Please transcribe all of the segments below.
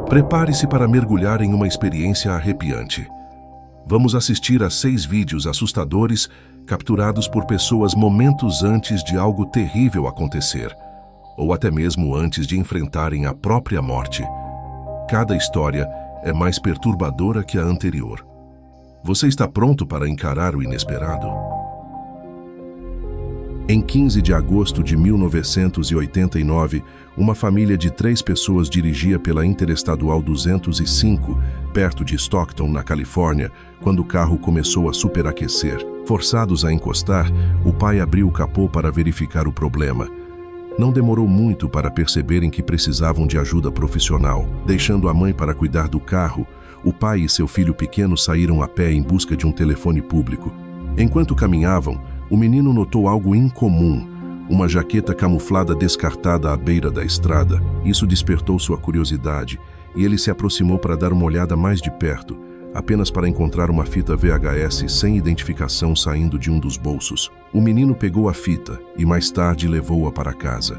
Prepare-se para mergulhar em uma experiência arrepiante. Vamos assistir a 6 vídeos assustadores capturados por pessoas momentos antes de algo terrível acontecer, ou até mesmo antes de enfrentarem a própria morte. Cada história é mais perturbadora que a anterior. Você está pronto para encarar o inesperado? Em 15 de agosto de 1989, uma família de 3 pessoas dirigia pela Interestadual 205, perto de Stockton, na Califórnia, quando o carro começou a superaquecer. Forçados a encostar, o pai abriu o capô para verificar o problema. Não demorou muito para perceberem que precisavam de ajuda profissional. Deixando a mãe para cuidar do carro, o pai e seu filho pequeno saíram a pé em busca de um telefone público. Enquanto caminhavam, o menino notou algo incomum, uma jaqueta camuflada descartada à beira da estrada. Isso despertou sua curiosidade e ele se aproximou para dar uma olhada mais de perto, apenas para encontrar uma fita VHS sem identificação saindo de um dos bolsos. O menino pegou a fita e mais tarde levou-a para casa.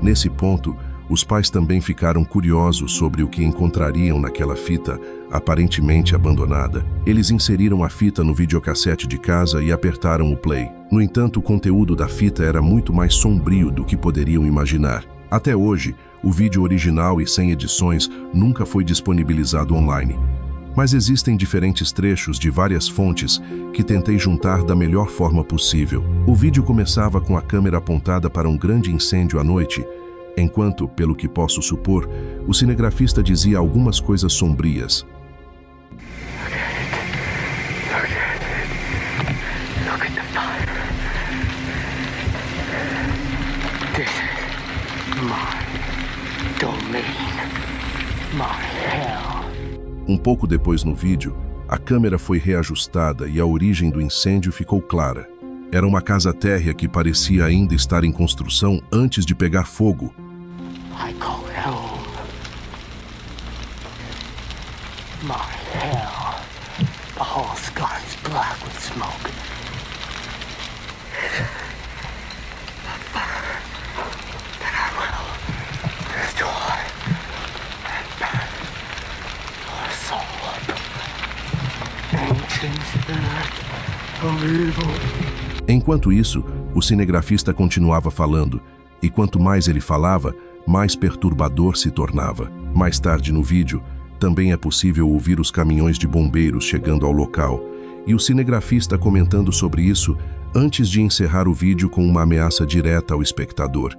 Nesse ponto, os pais também ficaram curiosos sobre o que encontrariam naquela fita, aparentemente abandonada. Eles inseriram a fita no videocassete de casa e apertaram o play. No entanto, o conteúdo da fita era muito mais sombrio do que poderiam imaginar. Até hoje, o vídeo original e sem edições nunca foi disponibilizado online. Mas existem diferentes trechos de várias fontes que tentei juntar da melhor forma possível. O vídeo começava com a câmera apontada para um grande incêndio à noite, enquanto, pelo que posso supor, o cinegrafista dizia algumas coisas sombrias. Um pouco depois no vídeo, a câmera foi reajustada e a origem do incêndio ficou clara. Era uma casa térrea que parecia ainda estar em construção antes de pegar fogo. I call it home. My hell. The whole sky's black with smoke. A fire that I will destroy and burn your soul up. Ancient spirit of evil. Enquanto isso, o cinegrafista continuava falando, e quanto mais ele falava, mais perturbador se tornava. Mais tarde no vídeo, também é possível ouvir os caminhões de bombeiros chegando ao local, e o cinegrafista comentando sobre isso antes de encerrar o vídeo com uma ameaça direta ao espectador.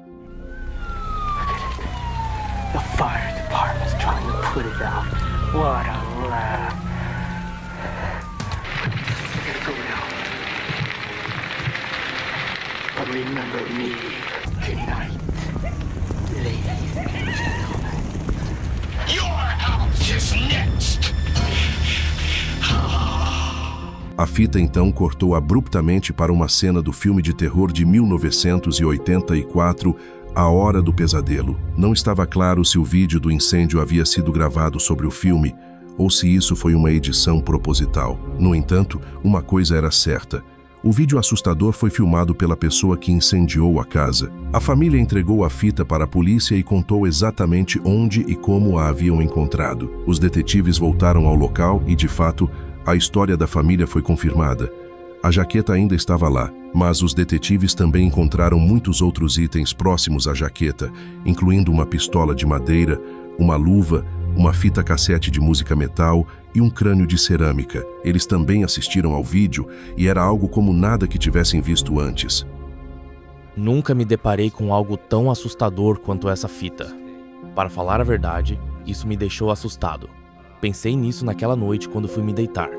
The fire department's trying to put it out. What a laugh. I gotta go now. But remember me tonight, ladies and gentlemen. Your house is next. A fita então cortou abruptamente para uma cena do filme de terror de 1984, A Hora do Pesadelo. Não estava claro se o vídeo do incêndio havia sido gravado sobre o filme ou se isso foi uma edição proposital. No entanto, uma coisa era certa. O vídeo assustador foi filmado pela pessoa que incendiou a casa. A família entregou a fita para a polícia e contou exatamente onde e como a haviam encontrado. Os detetives voltaram ao local e, de fato, a história da família foi confirmada. A jaqueta ainda estava lá, mas os detetives também encontraram muitos outros itens próximos à jaqueta, incluindo uma pistola de madeira, uma luva, uma fita cassete de música metal e um crânio de cerâmica. Eles também assistiram ao vídeo e era algo como nada que tivessem visto antes. Nunca me deparei com algo tão assustador quanto essa fita. Para falar a verdade, isso me deixou assustado. Pensei nisso naquela noite quando fui me deitar.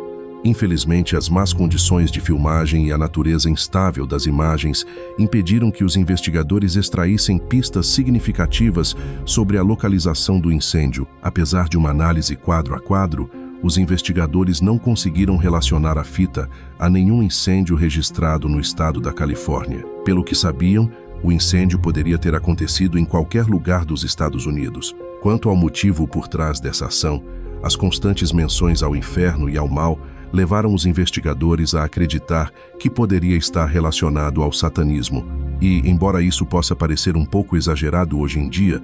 Infelizmente, as más condições de filmagem e a natureza instável das imagens impediram que os investigadores extraíssem pistas significativas sobre a localização do incêndio. Apesar de uma análise quadro a quadro, os investigadores não conseguiram relacionar a fita a nenhum incêndio registrado no estado da Califórnia. Pelo que sabiam, o incêndio poderia ter acontecido em qualquer lugar dos Estados Unidos. Quanto ao motivo por trás dessa ação, as constantes menções ao inferno e ao mal levaram os investigadores a acreditar que poderia estar relacionado ao satanismo. E, embora isso possa parecer um pouco exagerado hoje em dia,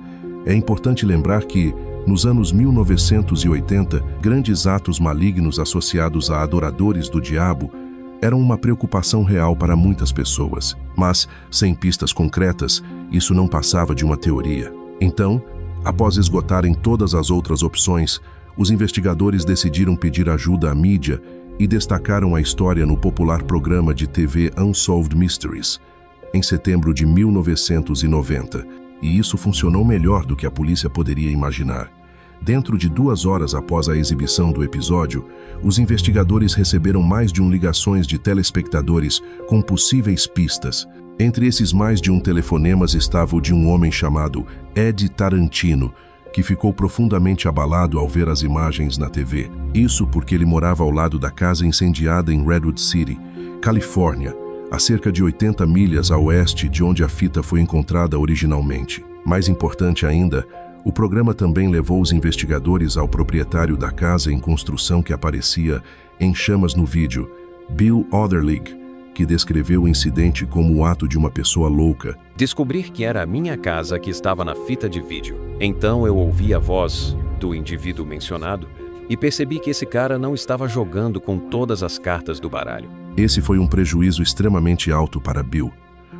é importante lembrar que, Nos anos 1980, grandes atos malignos associados a adoradores do diabo eram uma preocupação real para muitas pessoas. Mas, sem pistas concretas, isso não passava de uma teoria. Então, após esgotarem todas as outras opções, os investigadores decidiram pedir ajuda à mídia e destacaram a história no popular programa de TV Unsolved Mysteries, em setembro de 1990. E isso funcionou melhor do que a polícia poderia imaginar. Dentro de 2 horas após a exibição do episódio, os investigadores receberam mais de 1 ligações de telespectadores com possíveis pistas. Entre esses mais de 1 telefonemas estava o de um homem chamado Ed Tarantino, que ficou profundamente abalado ao ver as imagens na TV. Isso porque ele morava ao lado da casa incendiada em Redwood City, Califórnia, a cerca de 80 milhas a oeste de onde a fita foi encontrada originalmente. Mais importante ainda, o programa também levou os investigadores ao proprietário da casa em construção que aparecia em chamas no vídeo, Bill Otherlig, que descreveu o incidente como o ato de uma pessoa louca. Descobrir que era a minha casa que estava na fita de vídeo. Então eu ouvi a voz do indivíduo mencionado e percebi que esse cara não estava jogando com todas as cartas do baralho. Esse foi um prejuízo extremamente alto para Bill.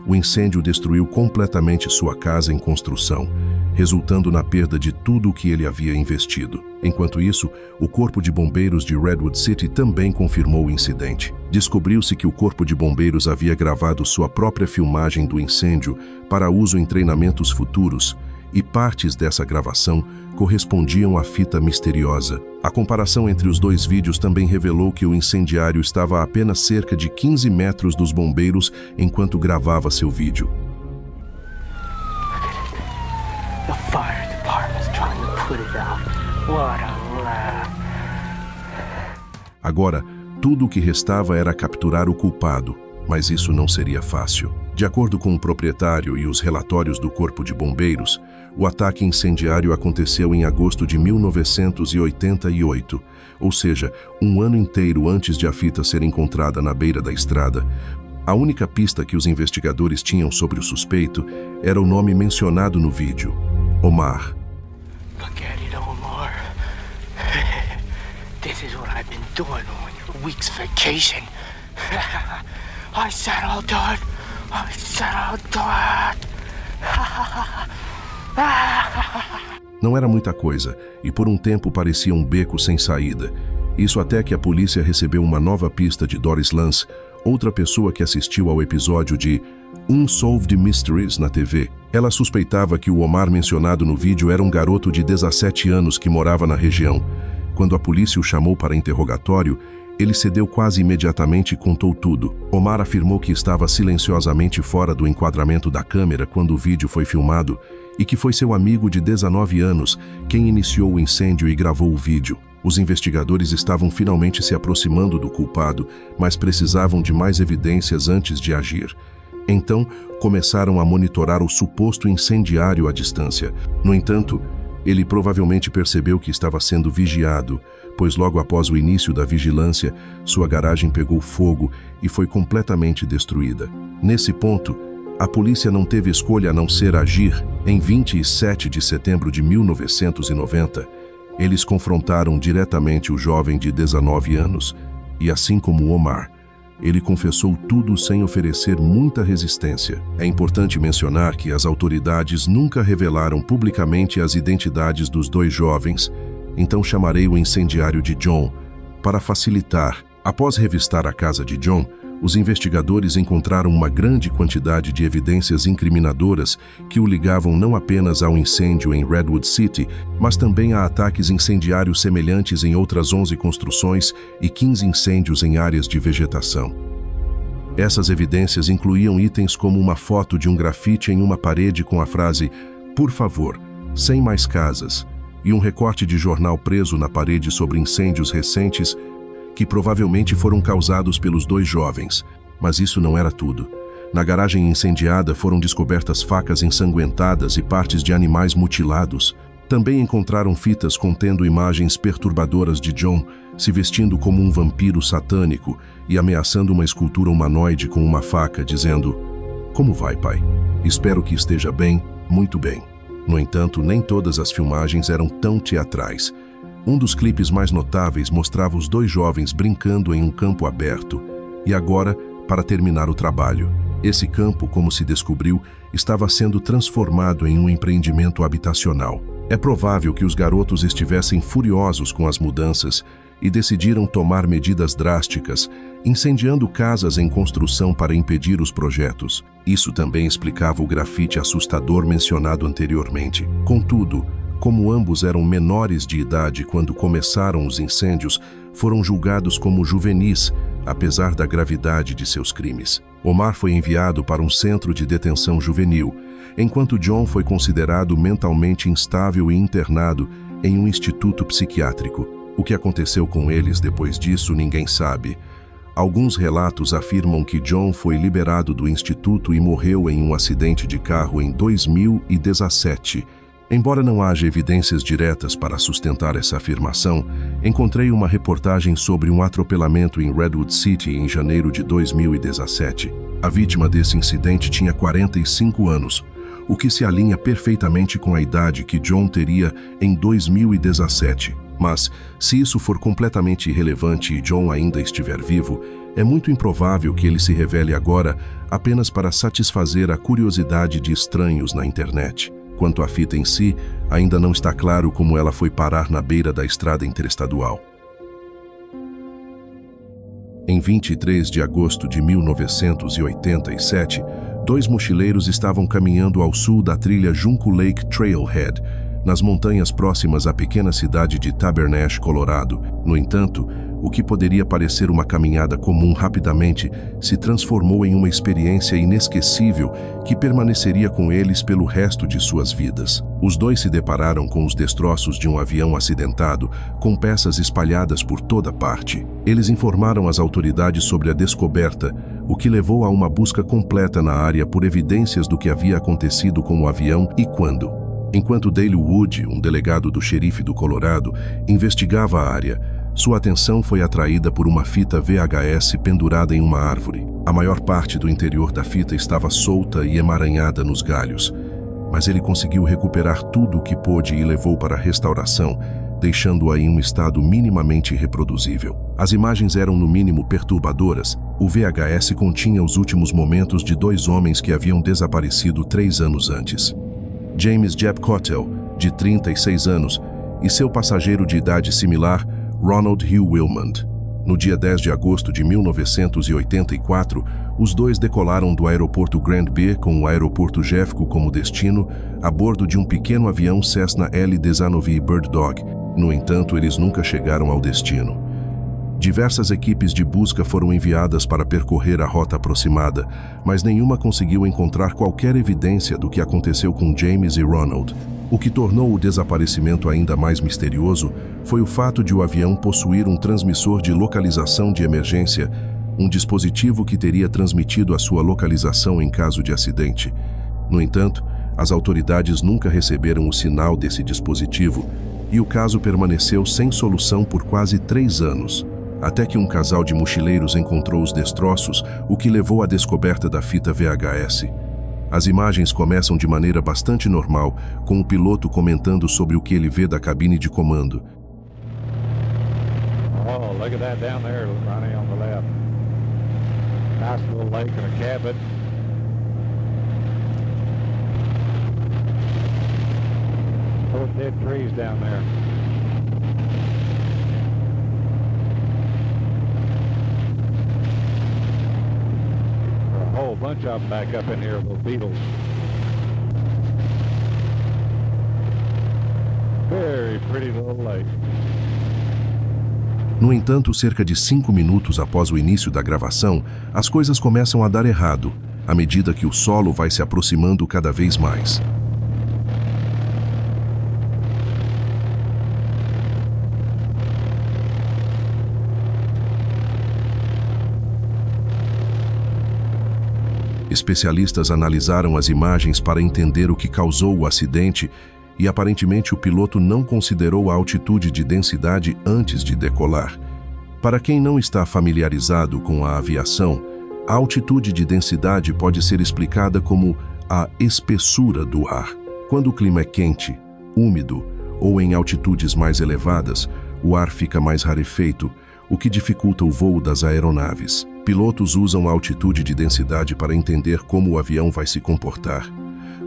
O incêndio destruiu completamente sua casa em construção, resultando na perda de tudo o que ele havia investido. Enquanto isso, o Corpo de Bombeiros de Redwood City também confirmou o incidente. Descobriu-se que o Corpo de Bombeiros havia gravado sua própria filmagem do incêndio para uso em treinamentos futuros, e partes dessa gravação correspondiam à fita misteriosa. A comparação entre os 2 vídeos também revelou que o incendiário estava a apenas cerca de 15 metros dos bombeiros enquanto gravava seu vídeo. The fire department's trying to put it out. What a laugh. Agora, tudo o que restava era capturar o culpado, mas isso não seria fácil. De acordo com o proprietário e os relatórios do Corpo de Bombeiros, o ataque incendiário aconteceu em agosto de 1988, ou seja, 1 ano inteiro antes de a fita ser encontrada na beira da estrada. A única pista que os investigadores tinham sobre o suspeito era o nome mencionado no vídeo, Omar. Look at it, Omar. This is what I've been doing on your week's vacation. I said I'll do it. I said I'll do it. Não era muita coisa, e por um tempo parecia um beco sem saída. Isso até que a polícia recebeu uma nova pista de Doris Lance, outra pessoa que assistiu ao episódio de Unsolved Mysteries na TV. Ela suspeitava que o Omar mencionado no vídeo era um garoto de 17 anos que morava na região. Quando a polícia o chamou para interrogatório, ele cedeu quase imediatamente e contou tudo. Omar afirmou que estava silenciosamente fora do enquadramento da câmera quando o vídeo foi filmado e que foi seu amigo de 19 anos quem iniciou o incêndio e gravou o vídeo. Os investigadores estavam finalmente se aproximando do culpado, mas precisavam de mais evidências antes de agir. Então, começaram a monitorar o suposto incendiário à distância. No entanto, ele provavelmente percebeu que estava sendo vigiado, pois logo após o início da vigilância, sua garagem pegou fogo e foi completamente destruída. Nesse ponto, a polícia não teve escolha a não ser agir. Em 27 de setembro de 1990, eles confrontaram diretamente o jovem de 19 anos, e assim como Omar, ele confessou tudo sem oferecer muita resistência. É importante mencionar que as autoridades nunca revelaram publicamente as identidades dos 2 jovens, então chamarei o incendiário de John para facilitar. Após revistar a casa de John, os investigadores encontraram uma grande quantidade de evidências incriminadoras que o ligavam não apenas ao incêndio em Redwood City, mas também a ataques incendiários semelhantes em outras 11 construções e 15 incêndios em áreas de vegetação. Essas evidências incluíam itens como uma foto de um grafite em uma parede com a frase "Por favor, sem mais casas", e um recorte de jornal preso na parede sobre incêndios recentes que provavelmente foram causados pelos 2 jovens. Mas isso não era tudo. Na garagem incendiada foram descobertas facas ensanguentadas e partes de animais mutilados. Também encontraram fitas contendo imagens perturbadoras de John se vestindo como um vampiro satânico e ameaçando uma escultura humanoide com uma faca, dizendo: "Como vai, pai? Espero que esteja bem, muito bem." No entanto, nem todas as filmagens eram tão teatrais. Um dos clipes mais notáveis mostrava os dois jovens brincando em um campo aberto. E agora, para terminar o trabalho, esse campo, como se descobriu, estava sendo transformado em um empreendimento habitacional. É provável que os garotos estivessem furiosos com as mudanças e decidiram tomar medidas drásticas, incendiando casas em construção para impedir os projetos. Isso também explicava o grafite assustador mencionado anteriormente. Contudo, como ambos eram menores de idade quando começaram os incêndios, foram julgados como juvenis, apesar da gravidade de seus crimes. Omar foi enviado para um centro de detenção juvenil, enquanto John foi considerado mentalmente instável e internado em um instituto psiquiátrico. O que aconteceu com eles depois disso ninguém sabe. Alguns relatos afirmam que John foi liberado do instituto e morreu em um acidente de carro em 2017. Embora não haja evidências diretas para sustentar essa afirmação, encontrei uma reportagem sobre um atropelamento em Redwood City em janeiro de 2017. A vítima desse incidente tinha 45 anos, o que se alinha perfeitamente com a idade que John teria em 2017. Mas, se isso for completamente irrelevante e John ainda estiver vivo, é muito improvável que ele se revele agora apenas para satisfazer a curiosidade de estranhos na internet. Quanto à fita em si, ainda não está claro como ela foi parar na beira da estrada interestadual. Em 23 de agosto de 1987, dois mochileiros estavam caminhando ao sul da trilha Junco Lake Trailhead, nas montanhas próximas à pequena cidade de Tabernash, Colorado. No entanto, o que poderia parecer uma caminhada comum rapidamente se transformou em uma experiência inesquecível que permaneceria com eles pelo resto de suas vidas. Os dois se depararam com os destroços de um avião acidentado, com peças espalhadas por toda parte. Eles informaram as autoridades sobre a descoberta, o que levou a uma busca completa na área por evidências do que havia acontecido com o avião e quando. Enquanto Dale Wood, um delegado do xerife do Colorado, investigava a área, sua atenção foi atraída por uma fita VHS pendurada em uma árvore. A maior parte do interior da fita estava solta e emaranhada nos galhos, mas ele conseguiu recuperar tudo o que pôde e levou para a restauração, deixando-a em um estado minimamente reproduzível. As imagens eram no mínimo perturbadoras. O VHS continha os últimos momentos de dois homens que haviam desaparecido 3 anos antes. James Jeb Cottle, de 36 anos, e seu passageiro de idade similar, Ronald Hugh Wilmond. No dia 10 de agosto de 1984, os dois decolaram do aeroporto Grand Bay com o aeroporto Jeffco como destino, a bordo de um pequeno avião Cessna L-19 Bird Dog. No entanto, eles nunca chegaram ao destino. Diversas equipes de busca foram enviadas para percorrer a rota aproximada, mas nenhuma conseguiu encontrar qualquer evidência do que aconteceu com James e Ronald. O que tornou o desaparecimento ainda mais misterioso foi o fato de o avião possuir um transmissor de localização de emergência, um dispositivo que teria transmitido a sua localização em caso de acidente. No entanto, as autoridades nunca receberam o sinal desse dispositivo e o caso permaneceu sem solução por quase 3 anos. Até que um casal de mochileiros encontrou os destroços, o que levou à descoberta da fita VHS. As imagens começam de maneira bastante normal, com o piloto comentando sobre o que ele vê da cabine de comando. Oh, look at that down there, Ronnie, on the left. Nice little lake and a cabin. Those dead trees down there. A whole bunch of them back up in here, those beetles. Very pretty little lake. No entanto, cerca de 5 minutos após o início da gravação, as coisas começam a dar errado, à medida que o solo vai se aproximando cada vez mais. Especialistas analisaram as imagens para entender o que causou o acidente e aparentemente o piloto não considerou a altitude de densidade antes de decolar. Para quem não está familiarizado com a aviação, a altitude de densidade pode ser explicada como a espessura do ar. Quando o clima é quente, úmido ou em altitudes mais elevadas, o ar fica mais rarefeito, o que dificulta o voo das aeronaves. Pilotos usam a altitude de densidade para entender como o avião vai se comportar,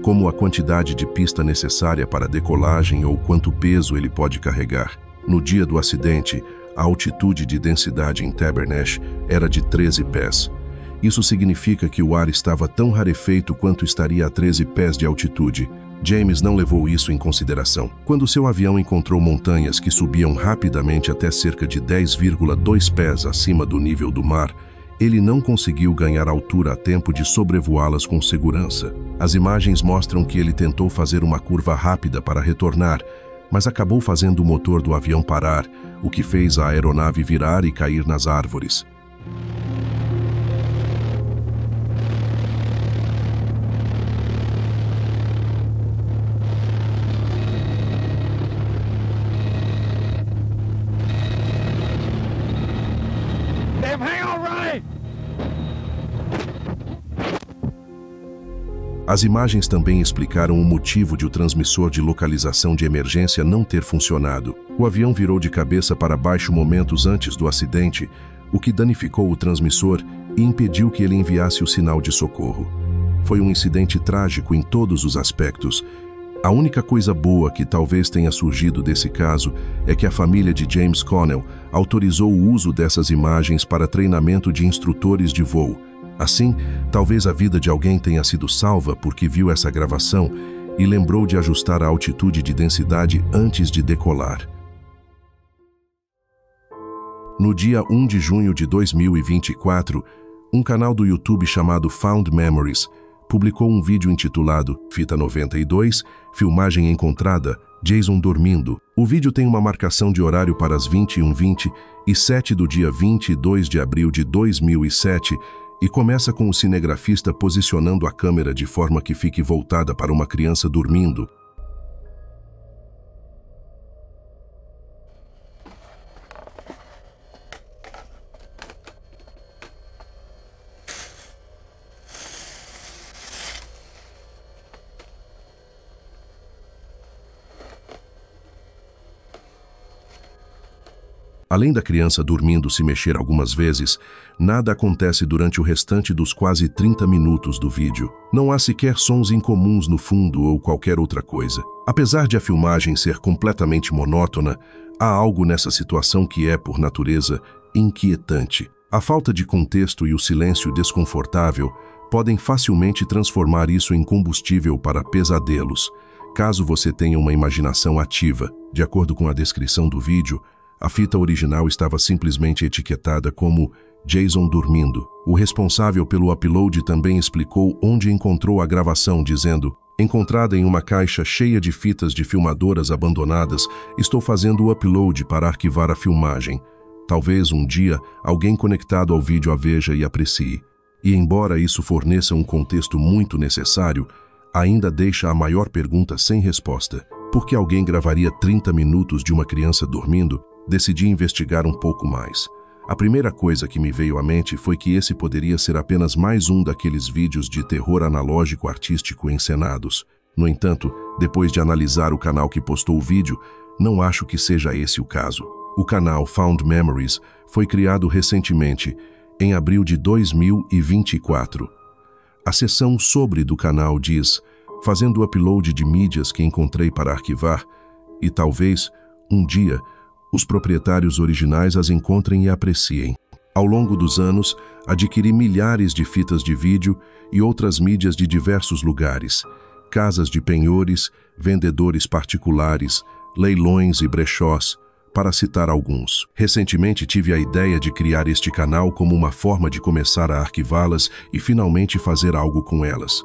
como a quantidade de pista necessária para a decolagem ou quanto peso ele pode carregar. No dia do acidente, a altitude de densidade em Tabernash era de 13 pés. Isso significa que o ar estava tão rarefeito quanto estaria a 13 pés de altitude. James não levou isso em consideração. Quando seu avião encontrou montanhas que subiam rapidamente até cerca de 10,2 pés acima do nível do mar, ele não conseguiu ganhar altura a tempo de sobrevoá-las com segurança. As imagens mostram que ele tentou fazer uma curva rápida para retornar, mas acabou fazendo o motor do avião parar, o que fez a aeronave virar e cair nas árvores. As imagens também explicaram o motivo de o transmissor de localização de emergência não ter funcionado. O avião virou de cabeça para baixo momentos antes do acidente, o que danificou o transmissor e impediu que ele enviasse o sinal de socorro. Foi um incidente trágico em todos os aspectos. A única coisa boa que talvez tenha surgido desse caso é que a família de James Connell autorizou o uso dessas imagens para treinamento de instrutores de voo. Assim, talvez a vida de alguém tenha sido salva porque viu essa gravação e lembrou de ajustar a altitude de densidade antes de decolar. No dia 1 de junho de 2024, um canal do YouTube chamado Found Memories publicou um vídeo intitulado Fita 92, Filmagem Encontrada, Jason Dormindo. O vídeo tem uma marcação de horário para as 21h20 e 7 do dia 22 de abril de 2007, e começa com o cinegrafista posicionando a câmera de forma que fique voltada para uma criança dormindo. Além da criança dormindo se mexer algumas vezes, nada acontece durante o restante dos quase 30 minutos do vídeo. Não há sequer sons incomuns no fundo ou qualquer outra coisa. Apesar de a filmagem ser completamente monótona, há algo nessa situação que é, por natureza, inquietante. A falta de contexto e o silêncio desconfortável podem facilmente transformar isso em combustível para pesadelos, caso você tenha uma imaginação ativa. De acordo com a descrição do vídeo, a fita original estava simplesmente etiquetada como Jason Dormindo. O responsável pelo upload também explicou onde encontrou a gravação, dizendo: encontrada em uma caixa cheia de fitas de filmadoras abandonadas, estou fazendo o upload para arquivar a filmagem. Talvez um dia alguém conectado ao vídeo a veja e aprecie. E embora isso forneça um contexto muito necessário, ainda deixa a maior pergunta sem resposta. Por que alguém gravaria 30 minutos de uma criança dormindo? Decidi investigar um pouco mais. A primeira coisa que me veio à mente foi que esse poderia ser apenas mais um daqueles vídeos de terror analógico artístico encenados. No entanto, depois de analisar o canal que postou o vídeo, não acho que seja esse o caso. O canal Found Memories foi criado recentemente, em abril de 2024. A seção sobre do canal diz: fazendo upload de mídias que encontrei para arquivar, e talvez, um dia, os proprietários originais as encontrem e apreciem. Ao longo dos anos, adquiri milhares de fitas de vídeo e outras mídias de diversos lugares, casas de penhores, vendedores particulares, leilões e brechós, para citar alguns. Recentemente tive a ideia de criar este canal como uma forma de começar a arquivá-las e finalmente fazer algo com elas.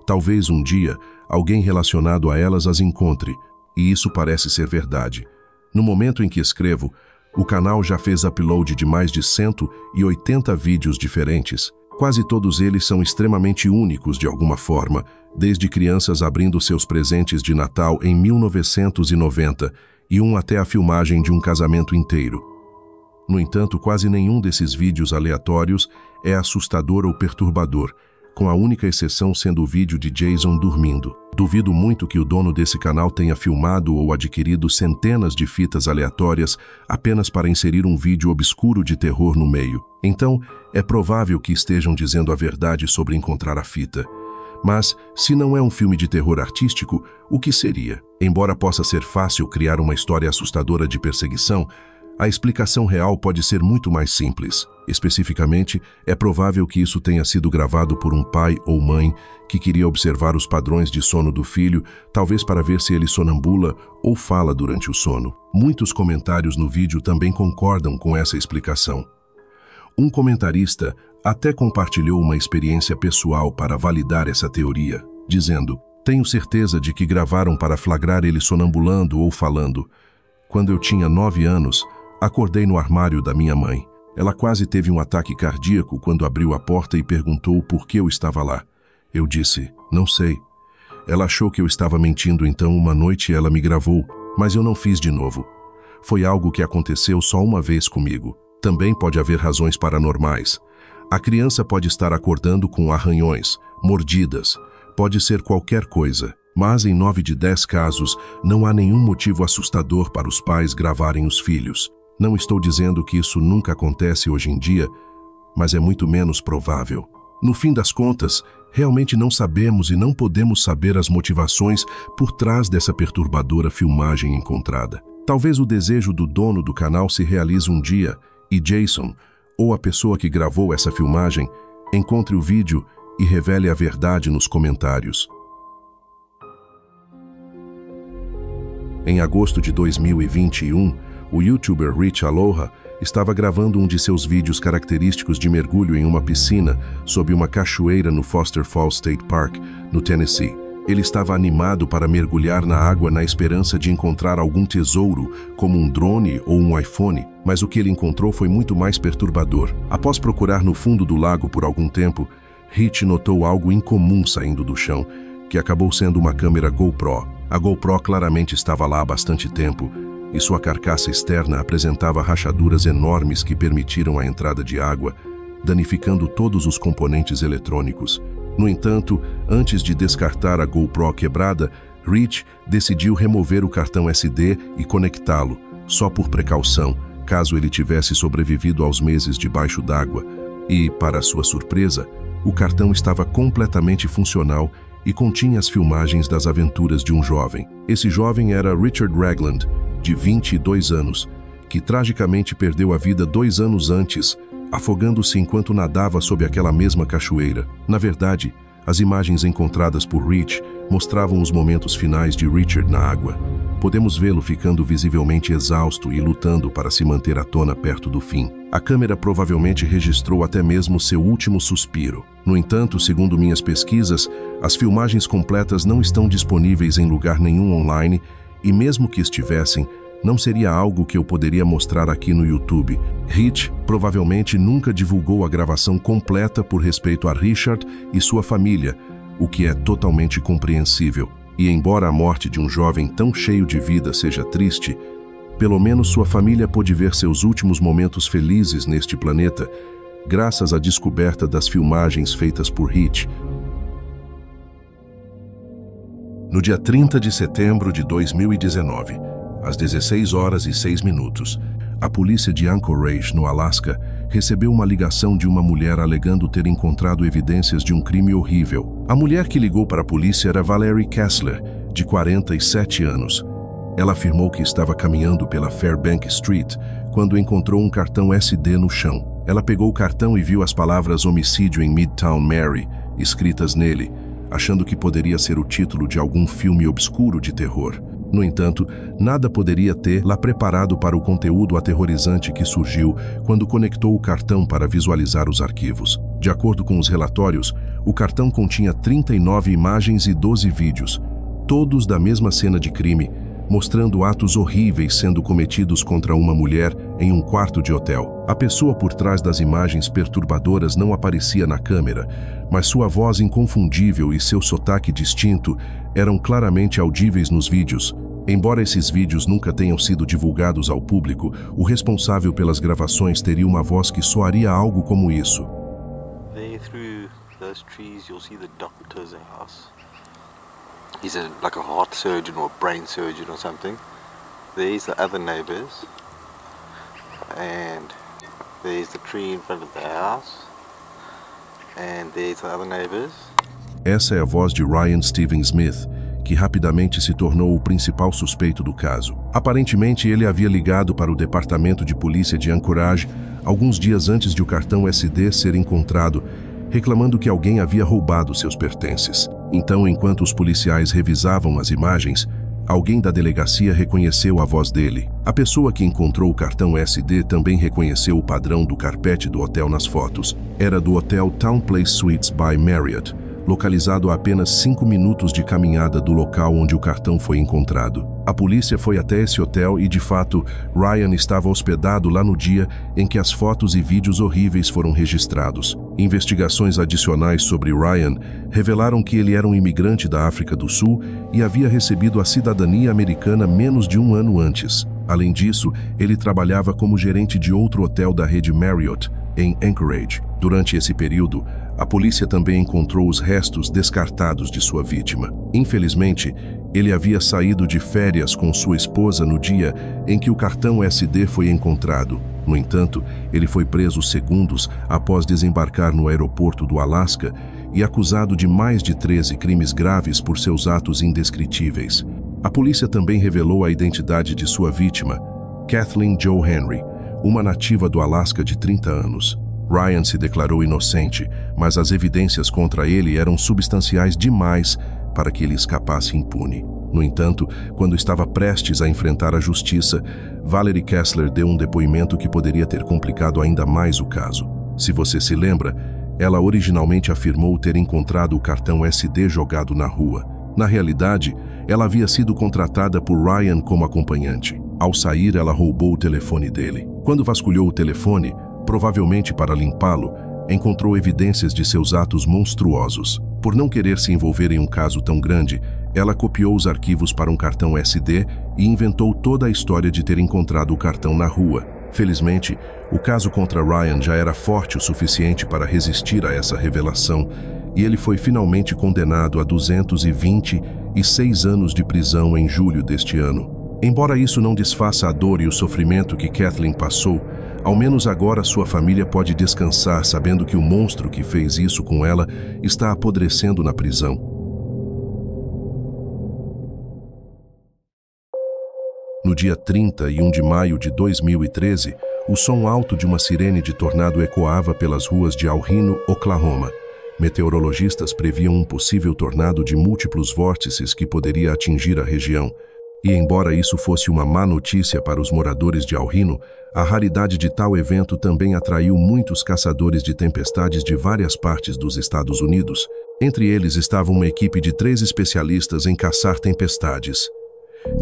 Talvez um dia alguém relacionado a elas as encontre, e isso parece ser verdade. No momento em que escrevo, o canal já fez upload de mais de 180 vídeos diferentes. Quase todos eles são extremamente únicos de alguma forma, desde crianças abrindo seus presentes de Natal em 1990 e um até a filmagem de um casamento inteiro. No entanto, quase nenhum desses vídeos aleatórios é assustador ou perturbador. com a única exceção sendo o vídeo de Jason dormindo. Duvido muito que o dono desse canal tenha filmado ou adquirido centenas de fitas aleatórias apenas para inserir um vídeo obscuro de terror no meio. Então, é provável que estejam dizendo a verdade sobre encontrar a fita. Mas, se não é um filme de terror artístico, o que seria? Embora possa ser fácil criar uma história assustadora de perseguição, a explicação real pode ser muito mais simples. Especificamente, é provável que isso tenha sido gravado por um pai ou mãe que queria observar os padrões de sono do filho, talvez para ver se ele sonambula ou fala durante o sono. Muitos comentários no vídeo também concordam com essa explicação. Um comentarista até compartilhou uma experiência pessoal para validar essa teoria, dizendo: "Tenho certeza de que gravaram para flagrar ele sonambulando ou falando. Quando eu tinha 9 anos, acordei no armário da minha mãe. Ela quase teve um ataque cardíaco quando abriu a porta e perguntou por que eu estava lá. Eu disse, não sei. Ela achou que eu estava mentindo, então uma noite ela me gravou, mas eu não fiz de novo. Foi algo que aconteceu só uma vez comigo. Também pode haver razões paranormais. A criança pode estar acordando com arranhões, mordidas, pode ser qualquer coisa. Mas em 9 de 10 casos, não há nenhum motivo assustador para os pais gravarem os filhos. Não estou dizendo que isso nunca acontece hoje em dia, mas é muito menos provável. No fim das contas, realmente não sabemos e não podemos saber as motivações por trás dessa perturbadora filmagem encontrada. Talvez o desejo do dono do canal se realize um dia e Jason, ou a pessoa que gravou essa filmagem, encontre o vídeo e revele a verdade nos comentários. Em agosto de 2021, o youtuber Rich Aloha estava gravando um de seus vídeos característicos de mergulho em uma piscina sob uma cachoeira no Foster Falls State Park, no Tennessee. Ele estava animado para mergulhar na água na esperança de encontrar algum tesouro, como um drone ou um iPhone, mas o que ele encontrou foi muito mais perturbador. Após procurar no fundo do lago por algum tempo, Rich notou algo incomum saindo do chão, que acabou sendo uma câmera GoPro. A GoPro claramente estava lá há bastante tempo, e sua carcaça externa apresentava rachaduras enormes que permitiram a entrada de água, danificando todos os componentes eletrônicos. No entanto, antes de descartar a GoPro quebrada, Rich decidiu remover o cartão SD e conectá-lo, só por precaução, caso ele tivesse sobrevivido aos meses debaixo d'água. E, para sua surpresa, o cartão estava completamente funcional e continha as filmagens das aventuras de um jovem. Esse jovem era Richard Ragland, de 22 anos, que tragicamente perdeu a vida 2 anos antes, afogando-se enquanto nadava sob aquela mesma cachoeira. Na verdade, as imagens encontradas por Rich mostravam os momentos finais de Richard na água. Podemos vê-lo ficando visivelmente exausto e lutando para se manter à tona perto do fim. A câmera provavelmente registrou até mesmo seu último suspiro. No entanto, segundo minhas pesquisas, as filmagens completas não estão disponíveis em lugar nenhum online e mesmo que estivessem, não seria algo que eu poderia mostrar aqui no YouTube. Rich provavelmente nunca divulgou a gravação completa por respeito a Richard e sua família, o que é totalmente compreensível. E embora a morte de um jovem tão cheio de vida seja triste, pelo menos sua família pôde ver seus últimos momentos felizes neste planeta, graças à descoberta das filmagens feitas por Rich. No dia 30 de setembro de 2019, às 16h06, a polícia de Anchorage, no Alasca, recebeu uma ligação de uma mulher alegando ter encontrado evidências de um crime horrível. A mulher que ligou para a polícia era Valerie Kessler, de 47 anos. Ela afirmou que estava caminhando pela Fairbank Street quando encontrou um cartão SD no chão. Ela pegou o cartão e viu as palavras "Homicídio em Midtown Mary" escritas nele, achando que poderia ser o título de algum filme obscuro de terror. No entanto, nada poderia tê-la preparado para o conteúdo aterrorizante que surgiu quando conectou o cartão para visualizar os arquivos. De acordo com os relatórios, o cartão continha 39 imagens e 12 vídeos, todos da mesma cena de crime, mostrando atos horríveis sendo cometidos contra uma mulher em um quarto de hotel. A pessoa por trás das imagens perturbadoras não aparecia na câmera, mas sua voz inconfundível e seu sotaque distinto eram claramente audíveis nos vídeos. Embora esses vídeos nunca tenham sido divulgados ao público, o responsável pelas gravações teria uma voz que soaria algo como isso. They threw the those trees, you'll see the doctor's house. He's like a heart surgeon or a brain surgeon or something. There's the other neighbors. And there's the tree in front of the house. And there's the other neighbors. Essa é a voz de Ryan Steven Smith, que rapidamente se tornou o principal suspeito do caso. Aparentemente, ele havia ligado para o departamento de polícia de Anchorage alguns dias antes de o cartão SD ser encontrado, reclamando que alguém havia roubado seus pertences. Então, enquanto os policiais revisavam as imagens, alguém da delegacia reconheceu a voz dele. A pessoa que encontrou o cartão SD também reconheceu o padrão do carpete do hotel nas fotos. Era do hotel Town Place Suites by Marriott, localizado a apenas 5 minutos de caminhada do local onde o cartão foi encontrado. A polícia foi até esse hotel e, de fato, Ryan estava hospedado lá no dia em que as fotos e vídeos horríveis foram registrados. Investigações adicionais sobre Ryan revelaram que ele era um imigrante da África do Sul e havia recebido a cidadania americana menos de 1 ano antes. Além disso, ele trabalhava como gerente de outro hotel da rede Marriott, em Anchorage. Durante esse período, a polícia também encontrou os restos descartados de sua vítima. Infelizmente, ele havia saído de férias com sua esposa no dia em que o cartão SD foi encontrado. No entanto, ele foi preso segundos após desembarcar no aeroporto do Alasca e acusado de mais de 13 crimes graves por seus atos indescritíveis. A polícia também revelou a identidade de sua vítima, Kathleen Joe Henry, uma nativa do Alasca de 30 anos. Ryan se declarou inocente, mas as evidências contra ele eram substanciais demais para que ele escapasse impune. No entanto, quando estava prestes a enfrentar a justiça, Valerie Kessler deu um depoimento que poderia ter complicado ainda mais o caso. Se você se lembra, ela originalmente afirmou ter encontrado o cartão SD jogado na rua. Na realidade, ela havia sido contratada por Ryan como acompanhante. Ao sair, ela roubou o telefone dele. Quando vasculhou o telefone, provavelmente para limpá-lo, encontrou evidências de seus atos monstruosos. Por não querer se envolver em um caso tão grande, ela copiou os arquivos para um cartão SD e inventou toda a história de ter encontrado o cartão na rua. Felizmente, o caso contra Ryan já era forte o suficiente para resistir a essa revelação, e ele foi finalmente condenado a 226 anos de prisão em julho deste ano. Embora isso não desfaça a dor e o sofrimento que Kathleen passou, ao menos agora sua família pode descansar sabendo que o monstro que fez isso com ela está apodrecendo na prisão. No dia 31 de maio de 2013, o som alto de uma sirene de tornado ecoava pelas ruas de Alhino, Oklahoma. Meteorologistas previam um possível tornado de múltiplos vórtices que poderia atingir a região. E embora isso fosse uma má notícia para os moradores de Alhino, a raridade de tal evento também atraiu muitos caçadores de tempestades de várias partes dos Estados Unidos. Entre eles estava uma equipe de 3 especialistas em caçar tempestades.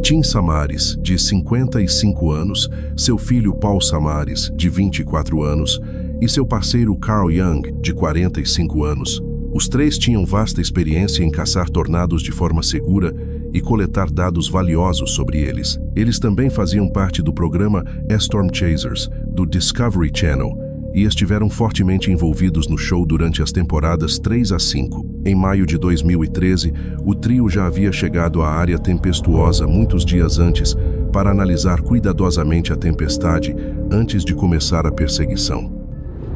Tim Samaris, de 55 anos, seu filho Paul Samaris, de 24 anos, e seu parceiro Carl Young, de 45 anos. Os 3 tinham vasta experiência em caçar tornados de forma segura e coletar dados valiosos sobre eles. Eles também faziam parte do programa Storm Chasers, do Discovery Channel, e estiveram fortemente envolvidos no show durante as temporadas 3 a 5. Em maio de 2013, o trio já havia chegado à área tempestuosa muitos dias antes para analisar cuidadosamente a tempestade antes de começar a perseguição.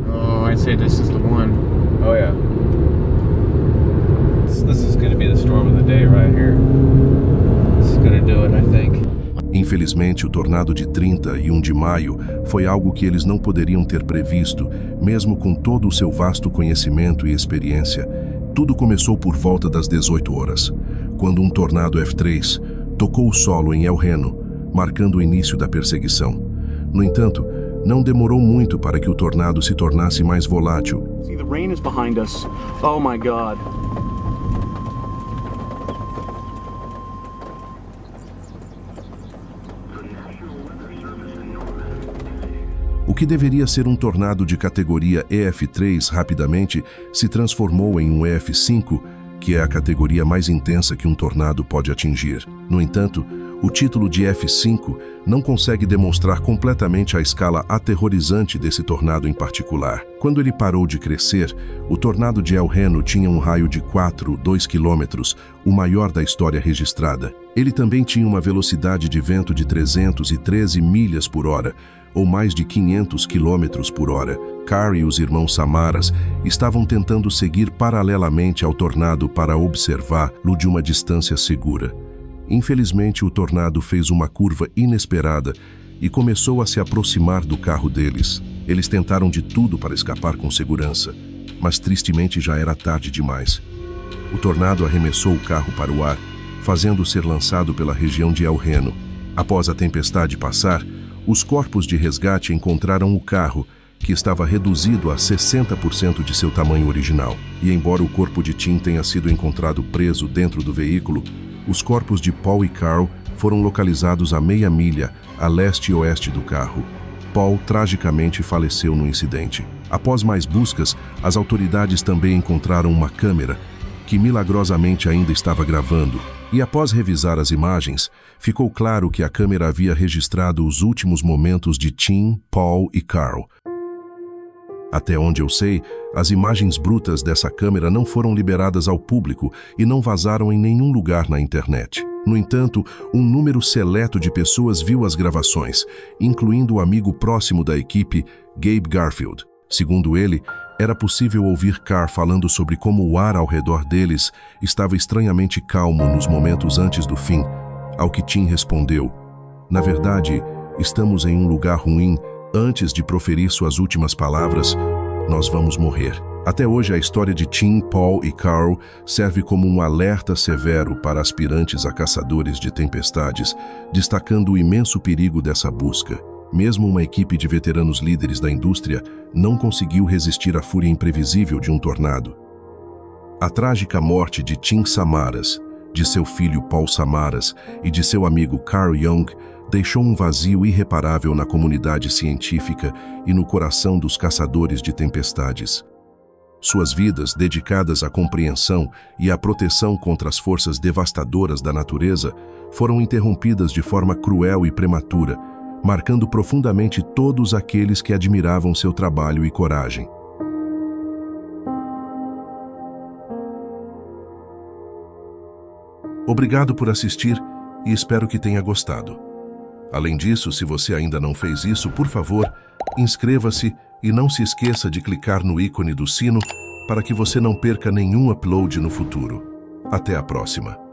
Oh, I'd say this is the one. Oh yeah. This is going to be the storm of the day right here. This is going to do it, I think. Infelizmente, o tornado de 31 de maio foi algo que eles não poderiam ter previsto, mesmo com todo o seu vasto conhecimento e experiência. Tudo começou por volta das 18 horas, quando um tornado F3 tocou o solo em El Reno, marcando o início da perseguição. No entanto, não demorou muito para que o tornado se tornasse mais volátil. See, the rain is behind us. Oh my God. O que deveria ser um tornado de categoria EF3 rapidamente se transformou em um EF5, que é a categoria mais intensa que um tornado pode atingir. No entanto, o título de F5 não consegue demonstrar completamente a escala aterrorizante desse tornado em particular. Quando ele parou de crescer, o tornado de El Reno tinha um raio de 2 quilômetros, o maior da história registrada. Ele também tinha uma velocidade de vento de 313 milhas por hora, ou mais de 500 quilômetros por hora. Carr e os irmãos Samaras estavam tentando seguir paralelamente ao tornado para observá-lo de uma distância segura. Infelizmente, o tornado fez uma curva inesperada e começou a se aproximar do carro deles. Eles tentaram de tudo para escapar com segurança, mas tristemente já era tarde demais. O tornado arremessou o carro para o ar, fazendo-o ser lançado pela região de El Reno. Após a tempestade passar, os corpos de resgate encontraram o carro, que estava reduzido a 60% de seu tamanho original. E embora o corpo de Tim tenha sido encontrado preso dentro do veículo, os corpos de Paul e Carl foram localizados a meia milha a leste e oeste do carro. Paul tragicamente faleceu no incidente. Após mais buscas, as autoridades também encontraram uma câmera que milagrosamente ainda estava gravando. E após revisar as imagens, ficou claro que a câmera havia registrado os últimos momentos de Tim, Paul e Carl. Até onde eu sei, as imagens brutas dessa câmera não foram liberadas ao público e não vazaram em nenhum lugar na internet. No entanto, um número seleto de pessoas viu as gravações, incluindo o amigo próximo da equipe, Gabe Garfield. Segundo ele, era possível ouvir Carr falando sobre como o ar ao redor deles estava estranhamente calmo nos momentos antes do fim, ao que Tim respondeu: "Na verdade, estamos em um lugar ruim. Antes de proferir suas últimas palavras, nós vamos morrer." Até hoje, a história de Tim, Paul e Carl serve como um alerta severo para aspirantes a caçadores de tempestades, destacando o imenso perigo dessa busca. Mesmo uma equipe de veteranos líderes da indústria não conseguiu resistir à fúria imprevisível de um tornado. A trágica morte de Tim Samaras, de seu filho Paul Samaras e de seu amigo Carl Young deixou um vazio irreparável na comunidade científica e no coração dos caçadores de tempestades. Suas vidas, dedicadas à compreensão e à proteção contra as forças devastadoras da natureza, foram interrompidas de forma cruel e prematura, marcando profundamente todos aqueles que admiravam seu trabalho e coragem. Obrigado por assistir e espero que tenha gostado. Além disso, se você ainda não fez isso, por favor, inscreva-se e não se esqueça de clicar no ícone do sino para que você não perca nenhum upload no futuro. Até a próxima!